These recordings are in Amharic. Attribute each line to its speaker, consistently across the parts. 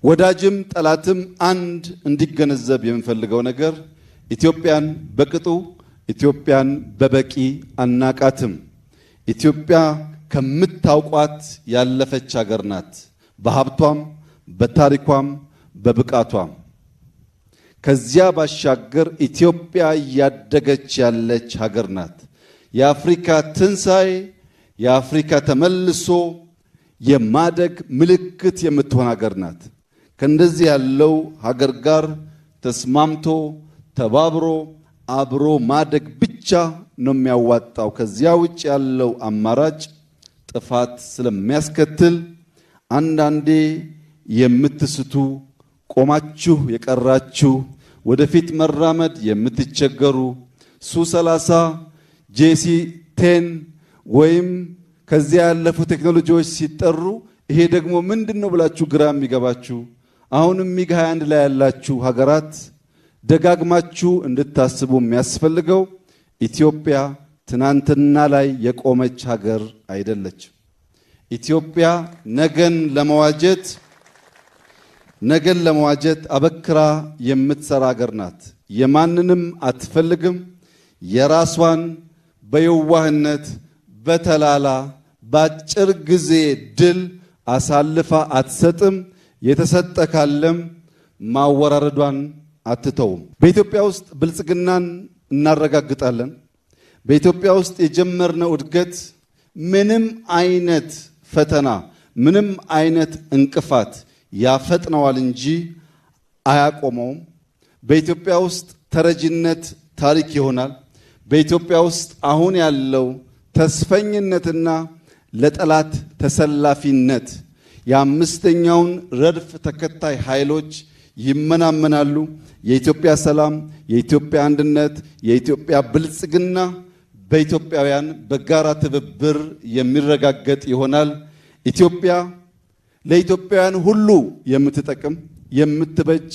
Speaker 1: ወዳጅም ጠላትም አንድ እንዲገነዘብ የምፈልገው ነገር ኢትዮጵያን በቅጡ ኢትዮጵያን በበቂ አናቃትም። ኢትዮጵያ ከምታውቋት ያለፈች ሀገር ናት። በሀብቷም በታሪኳም በብቃቷም። ከዚያ ባሻገር ኢትዮጵያ እያደገች ያለች ሀገር ናት። የአፍሪካ ትንሣኤ የአፍሪካ ተመልሶ የማደግ ምልክት የምትሆን ሀገር ናት። ከእንደዚህ ያለው ሀገር ጋር ተስማምቶ ተባብሮ አብሮ ማደግ ብቻ ነው የሚያዋጣው። ከዚያ ውጭ ያለው አማራጭ ጥፋት ስለሚያስከትል አንዳንዴ የምትስቱ ቆማችሁ የቀራችሁ ወደፊት መራመድ የምትቸገሩ ሱ30 ጄሲ10 ወይም ከዚያ ያለፉ ቴክኖሎጂዎች ሲጠሩ ይሄ ደግሞ ምንድነው ብላችሁ ግራ የሚገባችሁ አሁንም ሚግ 21 ላይ ያላችሁ ሀገራት ደጋግማችሁ እንድታስቡ የሚያስፈልገው ኢትዮጵያ ትናንትና ላይ የቆመች ሀገር አይደለችም። ኢትዮጵያ ነገን ለመዋጀት አበክራ የምትሰራ ሀገር ናት። የማንንም አትፈልግም። የራሷን በየዋህነት በተላላ በአጭር ጊዜ ድል አሳልፋ አትሰጥም። የተሰጠ ካለም ማወራረዷን አትተውም። በኢትዮጵያ ውስጥ ብልጽግናን እናረጋግጣለን። በኢትዮጵያ ውስጥ የጀመርነው እድገት ምንም አይነት ፈተና ምንም አይነት እንቅፋት ያፈጥነዋል እንጂ አያቆመውም። በኢትዮጵያ ውስጥ ተረጅነት ታሪክ ይሆናል። በኢትዮጵያ ውስጥ አሁን ያለው ተስፈኝነትና ለጠላት ተሰላፊነት የአምስተኛውን ረድፍ ተከታይ ኃይሎች ይመናመናሉ። የኢትዮጵያ ሰላም፣ የኢትዮጵያ አንድነት፣ የኢትዮጵያ ብልጽግና በኢትዮጵያውያን በጋራ ትብብር የሚረጋገጥ ይሆናል። ኢትዮጵያ ለኢትዮጵያውያን ሁሉ የምትጠቅም የምትበጅ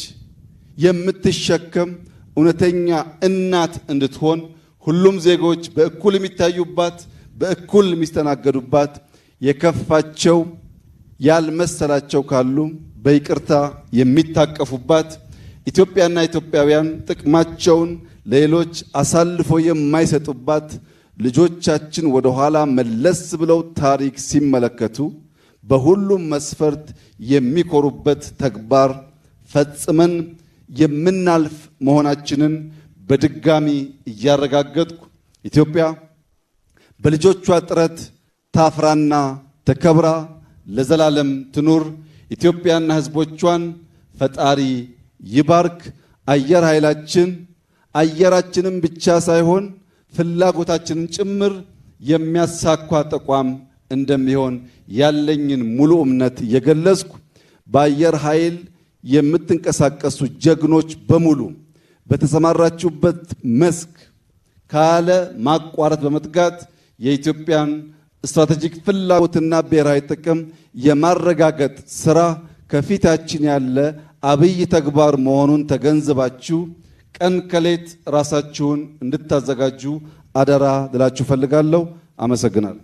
Speaker 1: የምትሸከም እውነተኛ እናት እንድትሆን ሁሉም ዜጎች በእኩል የሚታዩባት በእኩል የሚስተናገዱባት የከፋቸው ያልመሰላቸው ካሉ በይቅርታ የሚታቀፉባት ኢትዮጵያና ኢትዮጵያውያን ጥቅማቸውን ለሌሎች አሳልፎ የማይሰጡባት ልጆቻችን ወደ ኋላ መለስ ብለው ታሪክ ሲመለከቱ በሁሉም መስፈርት የሚኮሩበት ተግባር ፈጽመን የምናልፍ መሆናችንን በድጋሚ እያረጋገጥኩ ኢትዮጵያ በልጆቿ ጥረት ታፍራና ተከብራ ለዘላለም ትኑር። ኢትዮጵያና ሕዝቦቿን ፈጣሪ ይባርክ። አየር ኃይላችን አየራችንን ብቻ ሳይሆን ፍላጎታችንን ጭምር የሚያሳካ ተቋም እንደሚሆን ያለኝን ሙሉ እምነት እየገለጽኩ በአየር ኃይል የምትንቀሳቀሱ ጀግኖች በሙሉ በተሰማራችሁበት መስክ ካለ ማቋረጥ በመትጋት የኢትዮጵያን ስትራቴጂክ ፍላጎትና ብሔራዊ ጥቅም የማረጋገጥ ስራ ከፊታችን ያለ አብይ ተግባር መሆኑን ተገንዝባችሁ ቀን ከሌት ራሳችሁን እንድታዘጋጁ አደራ ልላችሁ ፈልጋለሁ። አመሰግናለሁ።